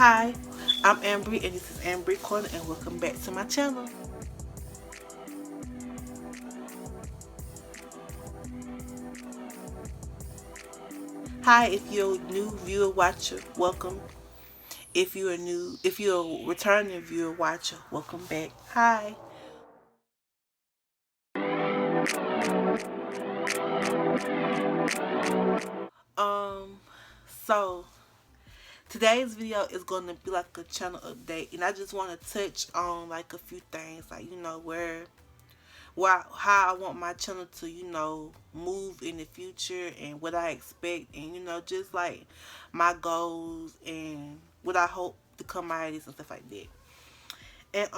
Hi, I'm Ambry and this is Ambry Corner and welcome back to my channel. Hi, if you're a new viewer watcher, welcome. If you're a returning viewer watcher, welcome back. Hi. Um, so today's video is gonna be like a channel update, and I just want to touch on like a few things, like how I want my channel to move in the future and what I expect, and just like my goals and what I hope to come out of this and stuff like that. And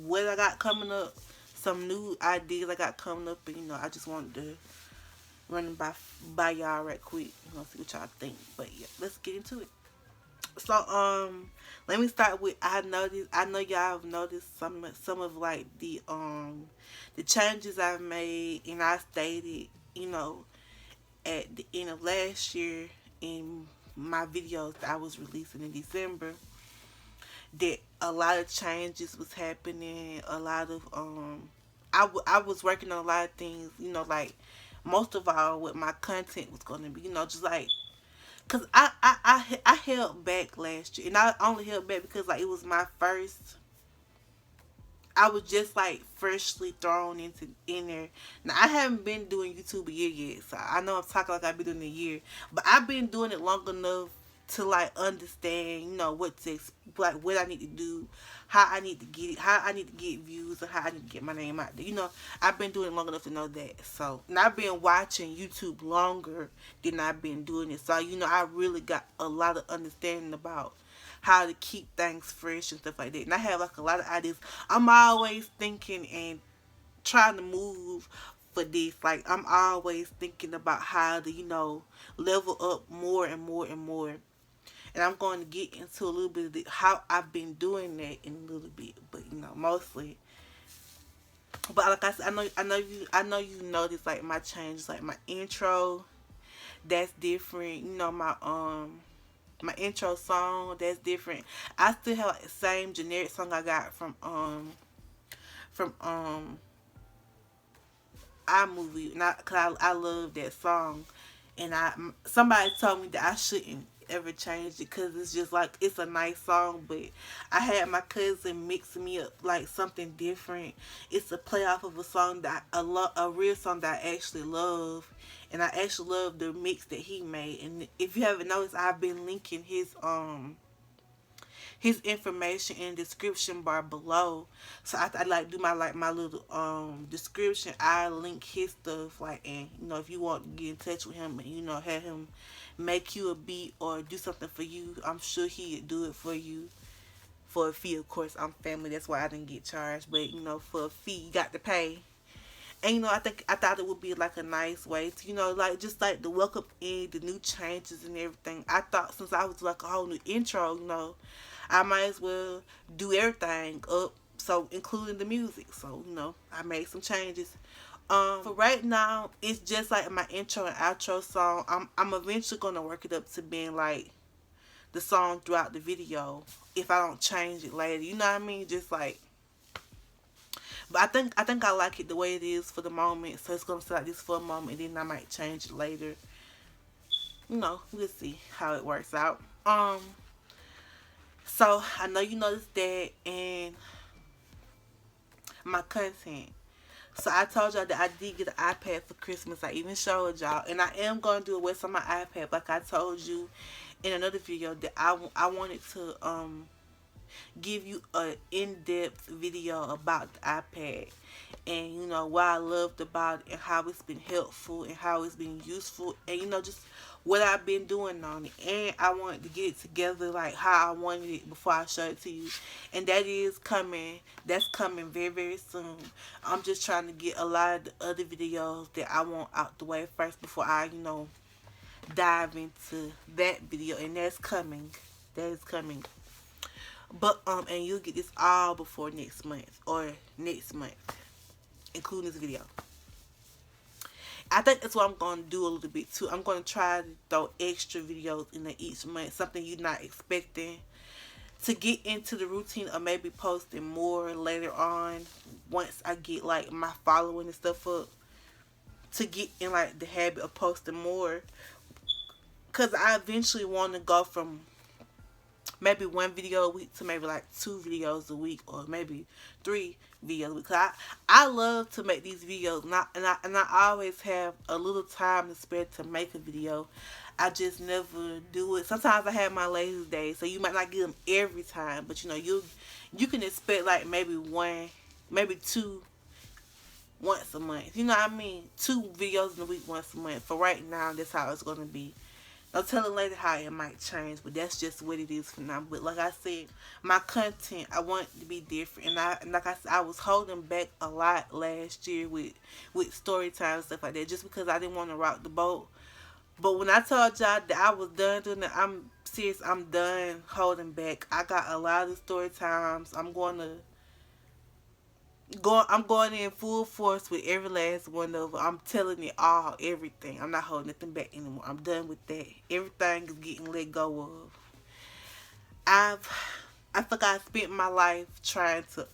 what I got coming up, some new ideas I got coming up, and I just wanted to run them by y'all right quick, see what y'all think. But yeah, let's get into it. So let me start with I know y'all have noticed some of like the changes I've made, and I stated, at the end of last year in my videos that I was releasing in December, that a lot of changes was happening. A lot of I was working on a lot of things, like most of all what my content was going to be, just like, because I held back last year, and I only held back because like it was my first. I was just like freshly thrown in there. Now I haven't been doing YouTube a year yet, so I know I'm talking like I've been doing it a year, but I've been doing it long enough to like understand, like what I need to do, how I need to get it, how I need to get views, or how I need to get my name out there. I've been doing it long enough to know that. So, and I've been watching YouTube longer than I've been doing it. So, I really got a lot of understanding about how to keep things fresh and stuff like that. And I have like a lot of ideas. I'm always thinking and trying to move for this. Like I'm always thinking about how to, level up more and more and more. And I'm going to get into a little bit of how I've been doing that in a little bit, but mostly. But like I said, I know you noticed like my changes, like my intro, that's different. My intro song, that's different. I still have like the same generic song I got from iMovie, and I love that song, and somebody told me that I shouldn't ever change it because it's just like it's a nice song, but I had my cousin mix me up like something different. It's a play off of a song that I love, a real song that I actually love, and I actually love the mix that he made. And if you haven't noticed, I've been linking his information in the description bar below. So I like do my little description. I link his stuff, like, and if you want to get in touch with him and have him make you a beat or do something for you, I'm sure he'd do it for you for a fee. Of course, I'm family, that's why I didn't get charged, but for a fee you got to pay. And I thought it would be like a nice way to, like just like the welcome in the new changes and everything. I thought since I was like a whole new intro, I might as well do everything up, so including the music. So, I made some changes. For right now, it's just like my intro and outro song. I'm eventually gonna work it up to being like the song throughout the video if I don't change it later. You know what I mean? Just like, but I think I like it the way it is for the moment. So it's gonna stay like this for a moment, and then I might change it later. We'll see how it works out. So I know you noticed that in my content. So I told y'all that I did get an iPad for Christmas. I even showed y'all, and I am gonna do a what's on my iPad, like I told you in another video, that I wanted to give you a in-depth video about the iPad, and what I loved about it, and how it's been helpful and how it's been useful, and just what I've been doing on it. And I wanted to get it together like how I wanted it before I show it to you, and that's coming very, very soon. I'm just trying to get a lot of the other videos that I want out the way first before I dive into that video, and that is coming. But and you'll get this all before next month, including this video. I think that's what I'm going to do a little bit too. I'm going to try to throw extra videos in there each month, something you're not expecting, to get into the routine of maybe posting more later on once I get like my following and stuff up, to get in like the habit of posting more, because I eventually want to go from maybe one video a week to maybe like 2 videos a week, or maybe 3 videos a week. Cause I love to make these videos, and I always have a little time to spare to make a video. I just never do it. Sometimes I have my lazy days, so you might not get them every time, but you can expect like maybe one, maybe two once a month. You know what I mean? 2 videos in a week once a month. For right now, that's how it's gonna be. I'll tell you later how it might change, but that's just what it is for now. But like I said, my content, I want it to be different, and like I said, I was holding back a lot last year with story time and stuff like that, just because I didn't want to rock the boat. But when I told y'all that I was done doing it, I'm serious. I'm done holding back. I got a lot of story times. I'm going in full force with every last one of them. I'm telling it all, everything. I'm not holding nothing back anymore. I'm done with that. Everything is getting let go of. I think I spent my life trying to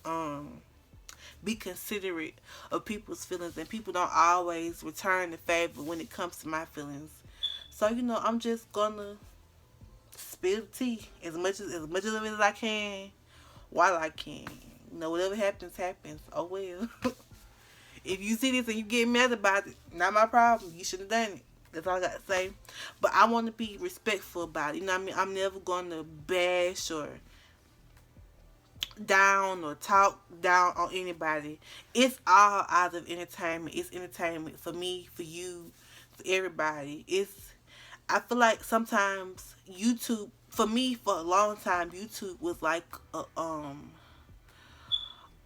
be considerate of people's feelings, and people don't always return the favor when it comes to my feelings. So I'm just gonna spill the tea as much of it as I can while I can. Whatever happens, happens. Oh well. If you see this and you get mad about it, not my problem. You should have done it. That's all I got to say. But I want to be respectful about it. You know what I mean? I'm never going to bash or down or talk down on anybody. It's all out of entertainment. It's entertainment for me, for you, for everybody. I feel like sometimes YouTube, for me, for a long time, YouTube was like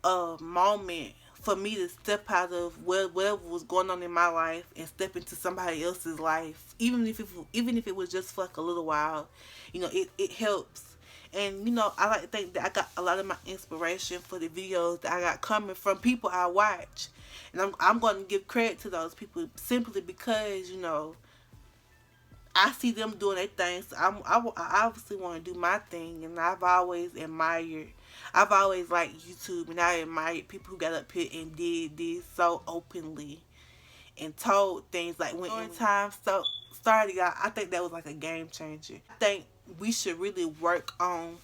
a moment for me to step out of whatever was going on in my life and step into somebody else's life, even if it was just for like a little while. It helps. And I like to think that I got a lot of my inspiration for the videos that I got coming from people I watch, and I'm going to give credit to those people simply because I see them doing their thing. So I obviously want to do my thing, and I've always liked YouTube, and I admired people who got up here and did this so openly and told things like when time started. I think that was like a game changer. I think we should really work on,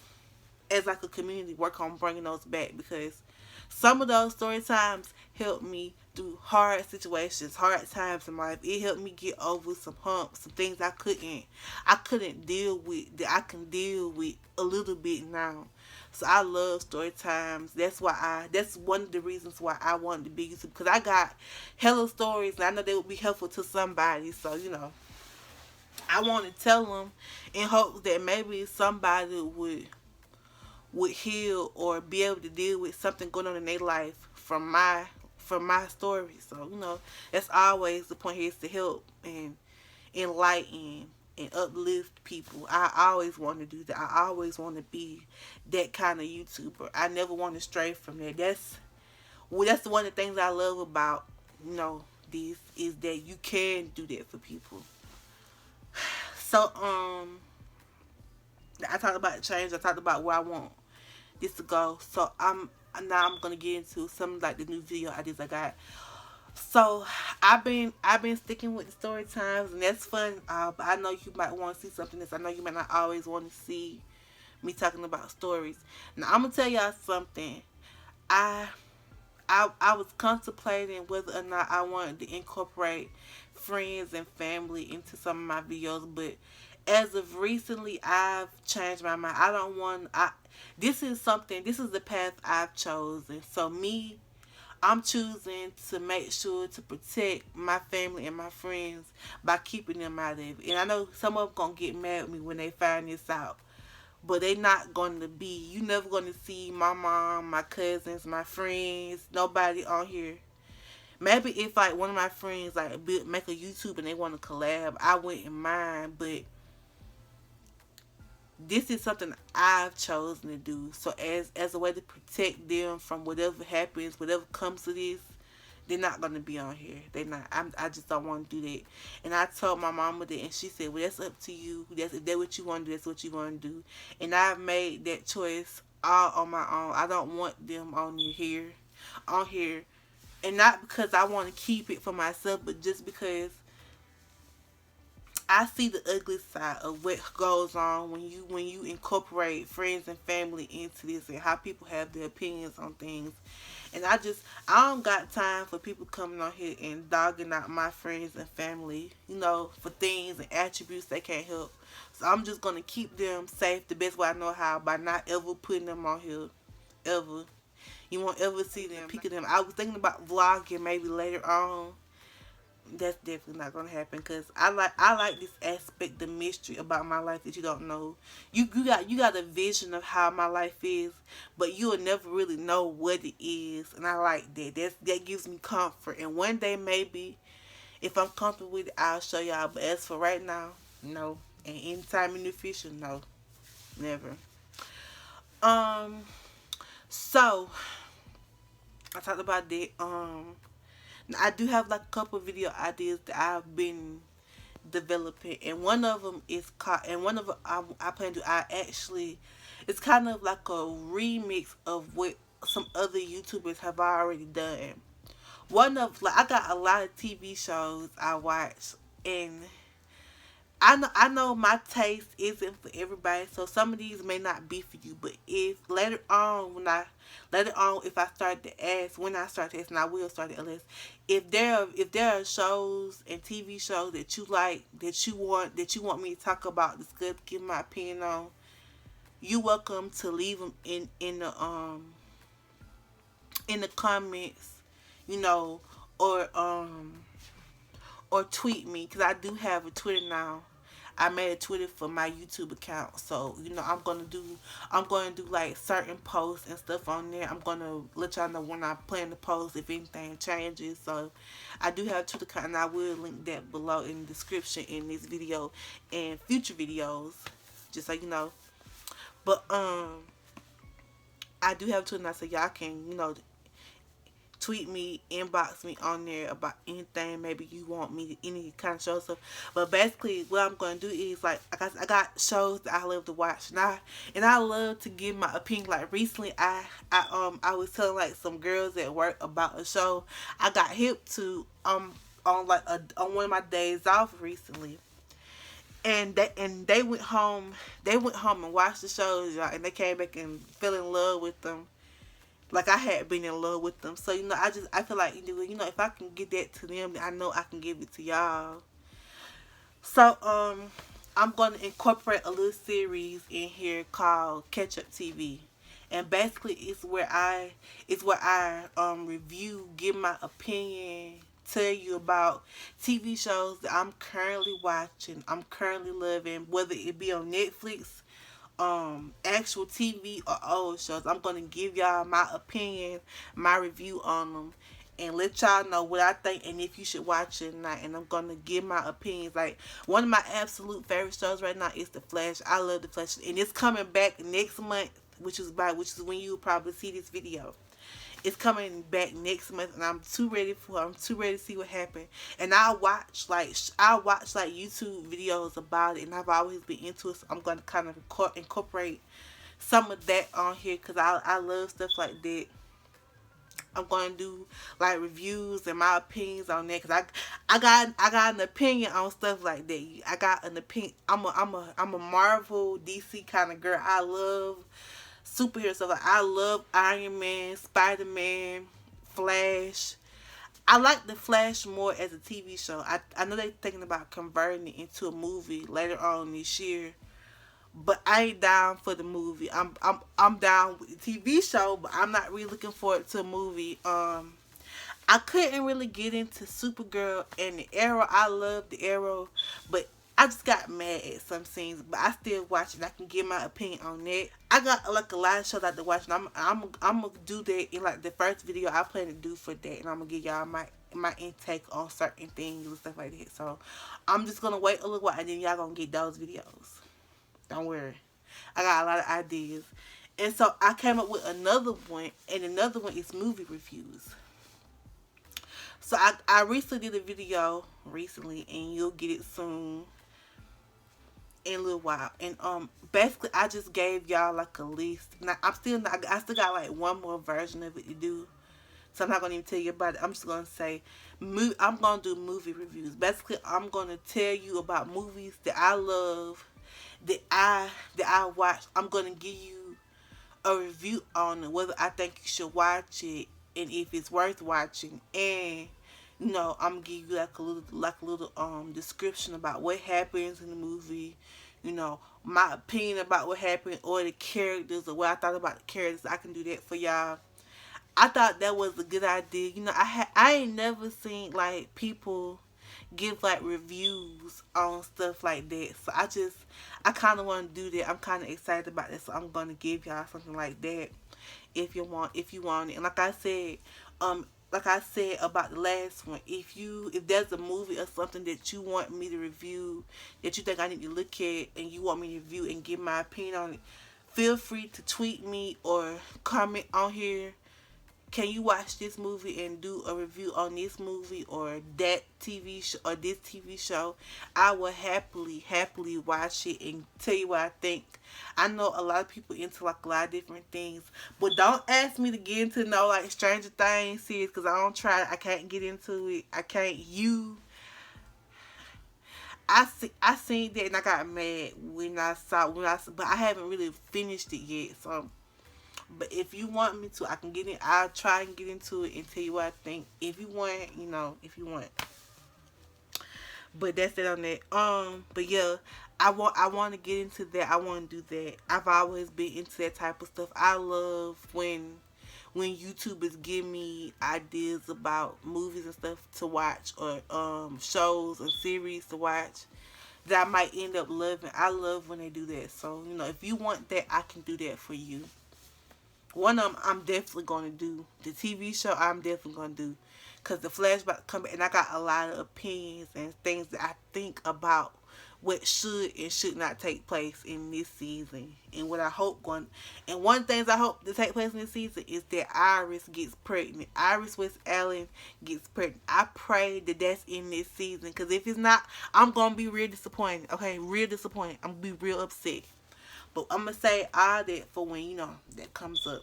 as like a community, work on bringing those back, because some of those story times helped me through hard situations, hard times in life. It helped me get over some humps, some things I couldn't deal with, that I can deal with a little bit now. So I love story times. That's one of the reasons why I wanted to be YouTube, because I got hella stories and I know they would be helpful to somebody. So I want to tell them in hopes that maybe somebody would heal or be able to deal with something going on in their life from my story. So that's always the point here, is to help and enlighten and uplift people. I always want to do that. I always want to be that kind of YouTuber. I never want to stray from that. That's one of the things I love about this, is that you can do that for people. So I talked about change. I talked about where I want this to go. So now I'm gonna get into some like the new video ideas I got. So I've been sticking with the story times, and that's fun. But I know you might want to see something else. I know you might not always want to see me talking about stories. Now I'm gonna tell y'all something. I was contemplating whether or not I wanted to incorporate friends and family into some of my videos, but as of recently, I've changed my mind. I don't want. This is the path I've chosen. So I'm choosing to make sure to protect my family and my friends by keeping them out of it. And I know some of them gonna get mad at me when they find this out, but they not gonna be. You never gonna see my mom, my cousins, my friends, nobody on here. Maybe if like one of my friends like make a YouTube and they want to collab, I wouldn't mind. But this is something I've chosen to do. So as a way to protect them from whatever happens, whatever comes to this, they're not gonna be on here. They not. I just don't want to do that. And I told my mama that, and she said, "Well, that's up to you. That's if that's what you want to do. That's what you want to do." And I've made that choice all on my own. I don't want them on here, and not because I want to keep it for myself, but just because I see the ugly side of what goes on when you incorporate friends and family into this, and how people have their opinions on things. And I don't got time for people coming on here and dogging out my friends and family, for things and attributes they can't help. So I'm just gonna keep them safe the best way I know how, by not ever putting them on here, ever. You won't ever see them, peek of them. I was thinking about vlogging maybe later on. That's definitely not gonna happen, because I like this aspect, the mystery about my life that you don't know. You got a vision of how my life is, but you'll never really know what it is, and I like that. That gives me comfort. And one day maybe, if I'm comfortable with it, I'll show y'all. But as for right now, no. And anytime in the future, no, never. Um. So I talked about that. I do have like a couple video ideas that I've been developing, and one of them is called, and one of them I plan to, it's kind of like a remix of what some other YouTubers have already done. Like, I got a lot of TV shows I watch, and I know my taste isn't for everybody, so some of these may not be for you. But if later on, if I start to ask, when I start to ask, and I will start to ask, if there are shows and TV shows that you like, that you want me to talk about, discuss, give my opinion on, you welcome to leave them in the comments, you know, or tweet me, because I do have a Twitter now. I made a Twitter for my YouTube account, so I'm gonna do like certain posts and stuff on there. I'm gonna let y'all know when I plan to post if anything changes. So I do have a Twitter account, and I will link that below in the description in this video and future videos, just so you know. But I do have a Twitter now, so y'all can tweet me, inbox me on there about anything. Maybe you want me to, any kind of show stuff. But basically, what I'm going to do is, like, I got shows that I love to watch, and I love to give my opinion. Like, recently, I was telling like some girls at work about a show I got hip to on one of my days off recently. And they went home. They went home and watched the shows, y'all, and they came back and fell in love with them, like I had been in love with them. So I feel like if I can get that to them, then I know I can give it to y'all. So I'm gonna incorporate a little series in here called Catch Up TV, and basically it's where I review, give my opinion, tell you about TV shows that I'm currently watching, I'm currently loving, whether it be on Netflix, actual TV, or old shows. I'm gonna give y'all my opinion, my review on them, and let y'all know what I think and if you should watch it or not. And I'm gonna give my opinions. Like, one of my absolute favorite shows right now is The Flash. I love The Flash, and it's coming back next month, which is when you will probably see this video. It's coming back next month, and I'm too ready to see what happened. And I watch like YouTube videos about it, and I've always been into it. So I'm gonna kind of incorporate some of that on here, because I love stuff like that. I'm gonna do like reviews and my opinions on that, because I got an opinion on stuff like that. I got an opinion. I'm a Marvel DC kind of girl. I love superhero stuff. Like, I love Iron Man, Spider-Man, Flash. I like The Flash more as a TV show. I know they're thinking about converting it into a movie later on this year, but I ain't down for the movie. I'm down with the TV show, but I'm not really looking forward to a movie. I couldn't really get into Supergirl and the Arrow. I love the Arrow, but I just got mad at some scenes. But I still watch it. I can give my opinion on that. I got like a lot of shows I like to watch, and I'm gonna do that in like the first video I plan to do for that, and I'm gonna give y'all my intake on certain things and stuff like that. So I'm just gonna wait a little while, and then y'all gonna get those videos. Don't worry, I got a lot of ideas. And so I came up with another one, and another one is movie reviews. So I recently did a video recently, and you'll get it soon in a little while. And basically I just gave y'all like a list. Now I'm still not, I still got like one more version of it to do. So I'm not gonna even tell you about it. I'm just gonna say, I'm gonna do movie reviews. Basically, I'm gonna tell you about movies that I love, that I watch. I'm gonna give you a review on it, whether I think you should watch it and if it's worth watching. And I'm gonna give you like a little description about what happens in the movie. My opinion about what happened or the characters or what I thought about the characters. I can do that for y'all. I thought that was a good idea. I ain't never seen like people give like reviews on stuff like that. So I kind of want to do that. I'm kind of excited about this. So I'm gonna give y'all something like that if you want it. And like I said about the last one, if there's a movie or something that you want me to review, that you think I need to look at, and you want me to review and give my opinion on it, feel free to tweet me or comment on here. Can you watch this movie and do a review on this movie or that TV show or this TV show? I will happily watch it and tell you what I think. I know a lot of people into like a lot of different things, but don't ask me to get into no like Stranger Things series because I don't try. I can't get into it. I can't. I seen that and I got mad when I saw, but I haven't really finished it yet. So. But if you want me to, I can get in. I'll try and get into it and tell you what I think. If you want, if you want. But that's it on that. But yeah, I want to get into that. I want to do that. I've always been into that type of stuff. I love when YouTubers give me ideas about movies and stuff to watch or shows and series to watch that I might end up loving. I love when they do that. So, if you want that, I can do that for you. One of them I'm definitely going to do. The TV show I'm definitely going to do. Because the flashback come back and I got a lot of opinions and things that I think about what should and should not take place in this season. And what I hope and one of the things I hope to take place in this season is that Iris gets pregnant. Iris West Allen gets pregnant. I pray that that's in this season. Because if it's not, I'm going to be real disappointed. Okay, real disappointed. I'm going to be real upset. But I'm going to say all that for when, that comes up.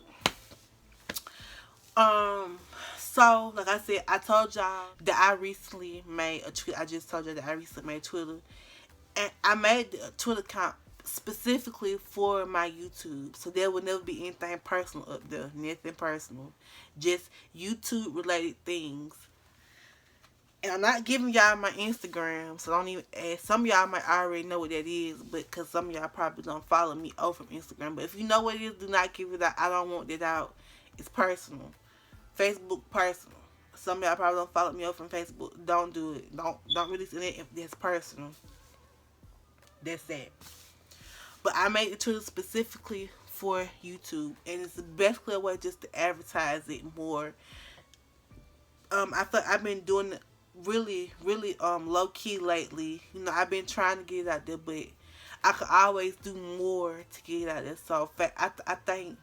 So, like I said, I told y'all that I recently made a Twitter. I just told y'all that I recently made Twitter. And I made a Twitter account specifically for my YouTube. So there will never be anything personal up there. Nothing personal. Just YouTube related things. And I'm not giving y'all my Instagram, so don't even ask. Some of y'all might already know what that is, but because some of y'all probably don't follow me over from Instagram. But if you know what it is, do not give it out. I don't want that out. It's personal. Facebook personal. Some of y'all probably don't follow me over from Facebook. Don't do it. Don't release it if that's personal. That's that. But I made the Twitter specifically for YouTube, and it's basically a way just to advertise it more. I thought I've been doing it really low key lately. I've been trying to get it out there, but I could always do more to get it out there. So in fact, I think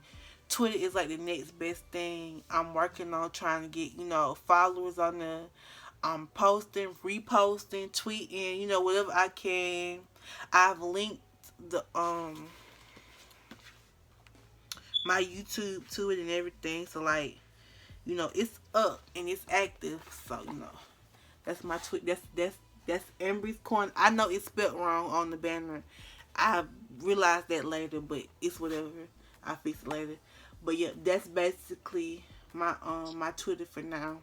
Twitter is like the next best thing. I'm working on trying to get followers on there. I'm posting, reposting, tweeting, whatever I can. I've linked the my YouTube to it and everything. So like, it's up and it's active. So that's my tweet. That's Embry's Corner. I know it's spelled wrong on the banner. I realized that later, but it's whatever. I'll fix it later. But yeah, that's basically my my Twitter for now.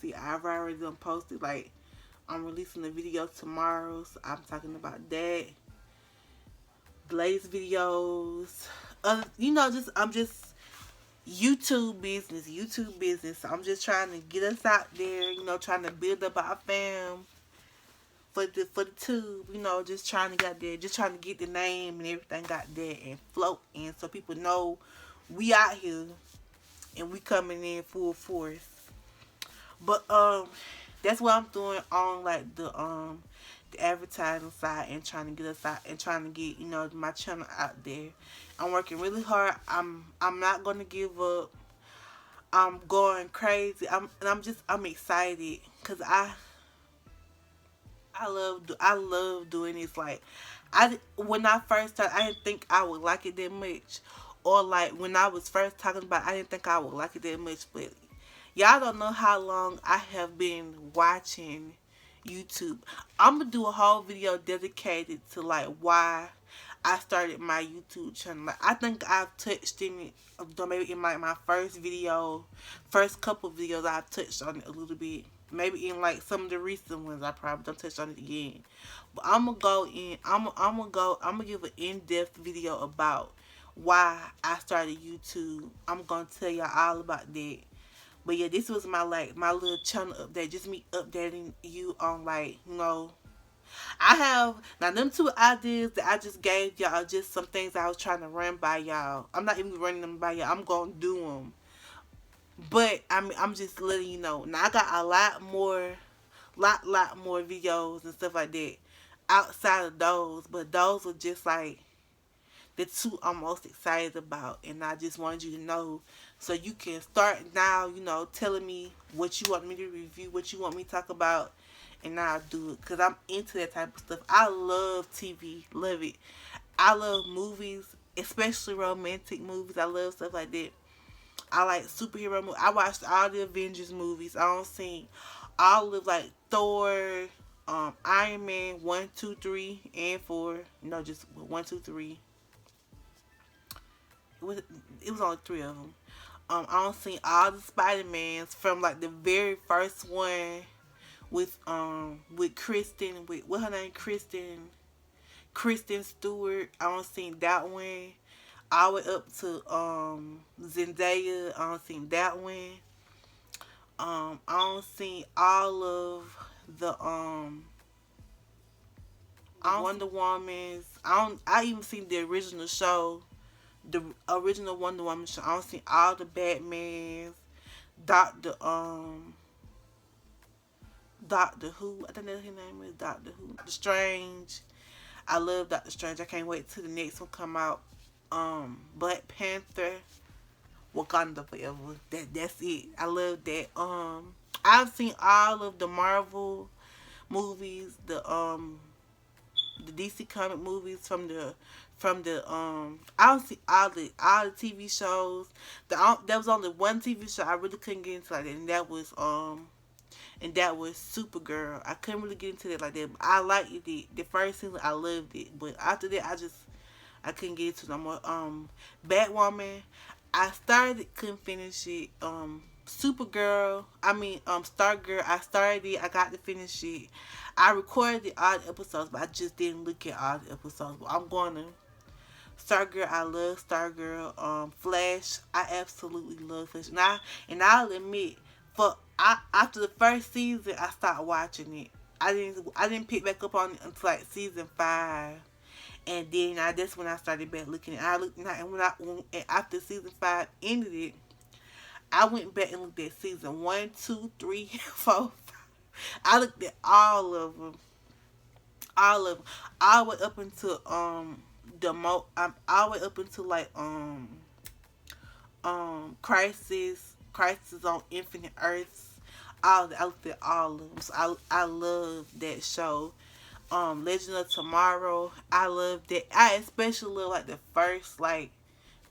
See, I've already done posted. Like, I'm releasing a video tomorrow, so I'm talking about that. The latest videos. I'm just YouTube business. So I'm just trying to get us out there, trying to build up our fam for the tube, just trying to get there, just trying to get the name and everything out there and float in so people know we out here and we coming in full force. But that's what I'm doing on like the advertising side and trying to get us out and trying to get my channel out there. I'm working really hard. I'm not gonna give up. I'm going crazy. I'm excited because I love doing this. Like, when I first started, I didn't think I would like it that much, or like when I was first talking about it, I didn't think I would like it that much. But y'all don't know how long I have been watching YouTube. I'm gonna do a whole video dedicated to like why I started my YouTube channel. Like, I think I've touched in it, maybe in like my first video, first couple videos I've touched on it a little bit. Maybe in like some of the recent ones I probably don't touch on it again. But I'm gonna go in. I'm gonna give an in-depth video about why I started YouTube. I'm gonna tell y'all all about that. But yeah, this was my like my little channel update. Just me updating you on like, I have now them two ideas that I just gave y'all are just some things I was trying to run by y'all. I'm not even running them by y'all. I'm gonna do them. But I'm just letting you know. Now I got a lot more videos and stuff like that outside of those. But those are just like the two I'm most excited about, and I just wanted you to know so you can start now, telling me what you want me to review, what you want me to talk about, and I'll do it because I'm into that type of stuff. I love TV, love it. I love movies, especially romantic movies. I love stuff like that. I like superhero movies. I watched all the Avengers movies. I don't see all of like Thor, Iron Man 1, 2, 3, and 4. No, just 1, 2, 3. It was only 3 of them. I don't see all the Spider-Mans from like the very first one with Kristen, with what her name, Kristen Stewart. I don't see that one. All the way up to Zendaya. I don't see that one. I don't see all of the Wonder Womans. I even seen the original show, the original Wonder Woman show. I don't see all the Batmans, Doctor Who. I think that's his name is Doctor Who. Doctor Strange. I love Doctor Strange. I can't wait till the next one come out. Black Panther, Wakanda Forever. That's it. I love that. I've seen all of the Marvel movies, the DC comic movies from the I don't see all the TV shows. There was only one TV show I really couldn't get into like that, and that was Supergirl. I couldn't really get into that like that, but I liked it. The first season I loved it, but after that I couldn't get into no more. Batwoman, I started, couldn't finish it. Supergirl, Stargirl, I started it, I got to finish it. I recorded all the episodes, but I just didn't look at all the episodes. But I'm going to. Stargirl, I love Stargirl. Flash, I absolutely love Flash. And I'll admit, after the first season, I stopped watching it. I didn't pick back up on it until like season 5. And then that's when I started back looking at it. And after season 5 ended it, I went back and looked at season 1, 2, 3, 4, 5. I looked at all of them. All the way up until all the way up until like Crisis on Infinite Earths. I looked at all of them. So I love that show. Legend of Tomorrow, I love that. I especially love like the first like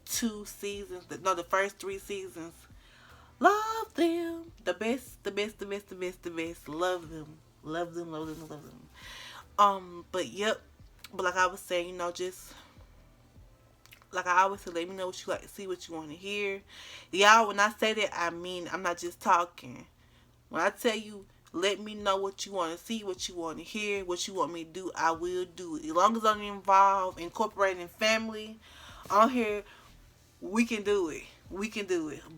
2 seasons. The first 3 seasons. Love them. The best. Love them. But yep. But like I was saying, just like I always say, let me know what you like to see, what you want to hear. Y'all, when I say that, I mean, I'm not just talking. When I tell you, let me know what you want to see, what you want to hear, what you want me to do, I will do it. As long as I'm involved, incorporating family on here, we can do it.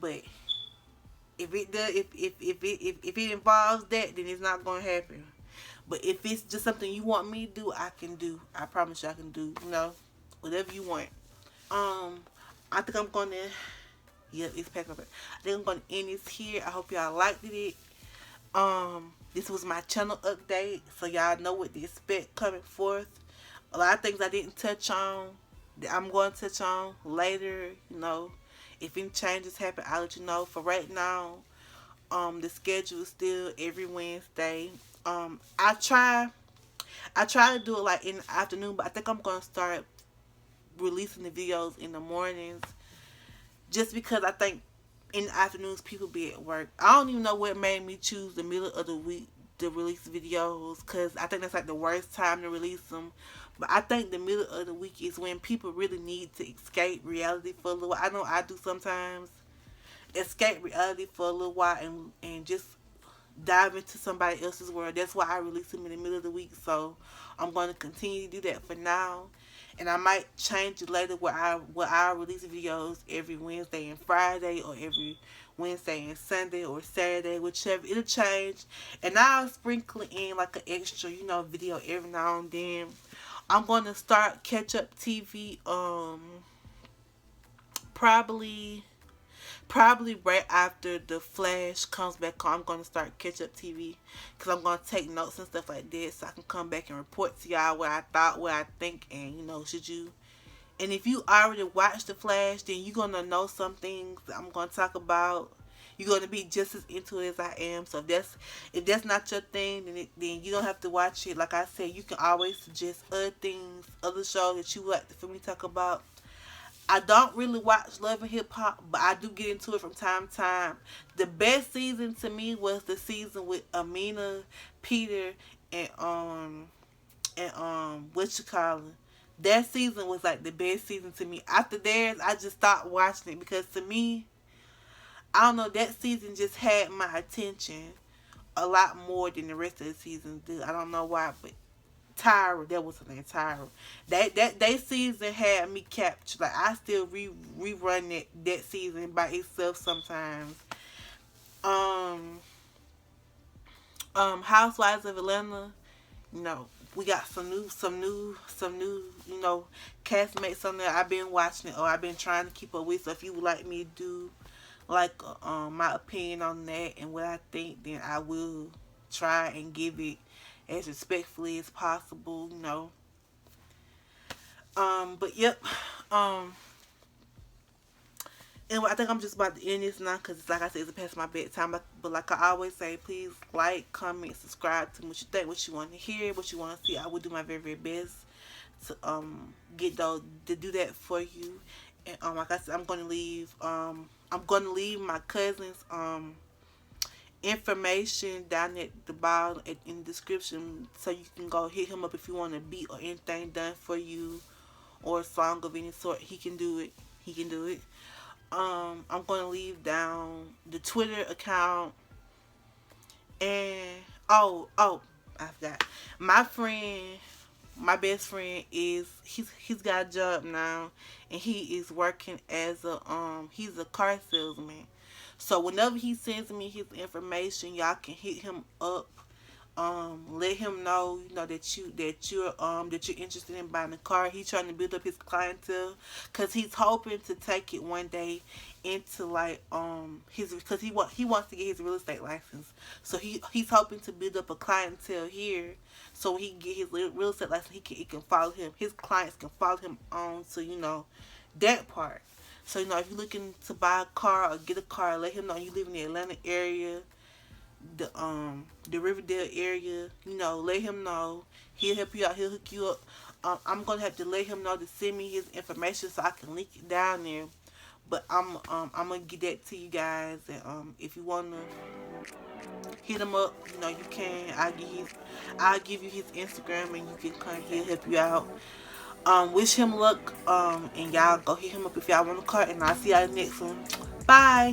But if it involves that, then it's not going to happen. But if it's just something you want me to do, I can do. I promise you I can do, whatever you want. I think I'm going to, it's packed up. I think I'm going to end this here. I hope y'all liked it. This was my channel update, so y'all know what to expect coming forth. A lot of things I didn't touch on that I'm going to touch on later, If any changes happen, I'll let you know. For right now, the schedule is still every Wednesday. Um, I try I try to do it like in the afternoon, but I think I'm gonna start releasing the videos in the mornings, just because I think in the afternoons people be at work. I don't even know what made me choose the middle of the week to release videos, because I think that's like the worst time to release them. But I think the middle of the week is when people really need to escape reality for a little while. I know I do sometimes. Escape reality for a little while and just dive into somebody else's world. That's why I release them in the middle of the week. So I'm going to continue to do that for now, and I might change it later where I release videos every Wednesday and Friday, or every Wednesday and Sunday or Saturday, whichever. It'll change, and I'll sprinkle in like an extra, video every now and then. I'm going to start catch up TV. Probably right after the Flash comes back on. I'm going to start catch up TV, because I'm going to take notes and stuff like that, so I can come back and report to y'all what I thought, what I think, and should you. And if you already watched the Flash, then you're going to know some things that I'm going to talk about. You're going to be just as into it as I am. So if that's not your thing, then you don't have to watch it. Like I said, you can always suggest other things, other shows that you would like for me to talk about. I don't really watch Love and Hip Hop, but I do get into it from time to time. The best season to me was the season with Amina, Peter, and what you call it. That season was like the best season to me. After theirs, I just stopped watching it, because to me, I don't know, that season just had my attention a lot more than the rest of the season did. I don't know why, but Tyra, that was her name, Tyra. That season had me captured. Like, I still rerun that season by itself sometimes. Um, Housewives of Atlanta. We got some new, castmates on there. I've been watching it, or I've been trying to keep up with. So if you would like me to do like my opinion on that and what I think, then I will try and give it as respectfully as possible. But yep. Anyway, I think I'm just about to end this now, because it's like I said, it's past my bedtime. But like I always say, please like, comment, subscribe to me, what you think, what you want to hear, what you want to see. I will do my very, very best to to do that for you. And like I said, I'm gonna leave my cousin's information down at the bottom in the description, so you can go hit him up if you want a beat or anything done for you, or a song of any sort. He can do it. I'm gonna leave down the Twitter account, and I forgot. My best friend he's got a job now, and he is working as he's a car salesman. So whenever he sends me his information, y'all can hit him up. Let him know, that you're interested in buying a car. He's trying to build up his clientele, because he's hoping to take it one day into like because he wants to get his real estate license. So he's hoping to build up a clientele here, so when he can get his real estate license, he can follow him. His clients can follow him on to that part. So if you're looking to buy a car or get a car, let him know you live in the Atlanta area, the Riverdale area. Let him know. He'll help you out. He'll hook you up. I'm gonna have to let him know to send me his information so I can link it down there. But I'm gonna get that to you guys. And if you wanna hit him up, you can. I'll give you his Instagram, and you can come. He'll help you out. Wish him luck. And y'all go hit him up if y'all want a car. And I'll see y'all in the next one. Bye.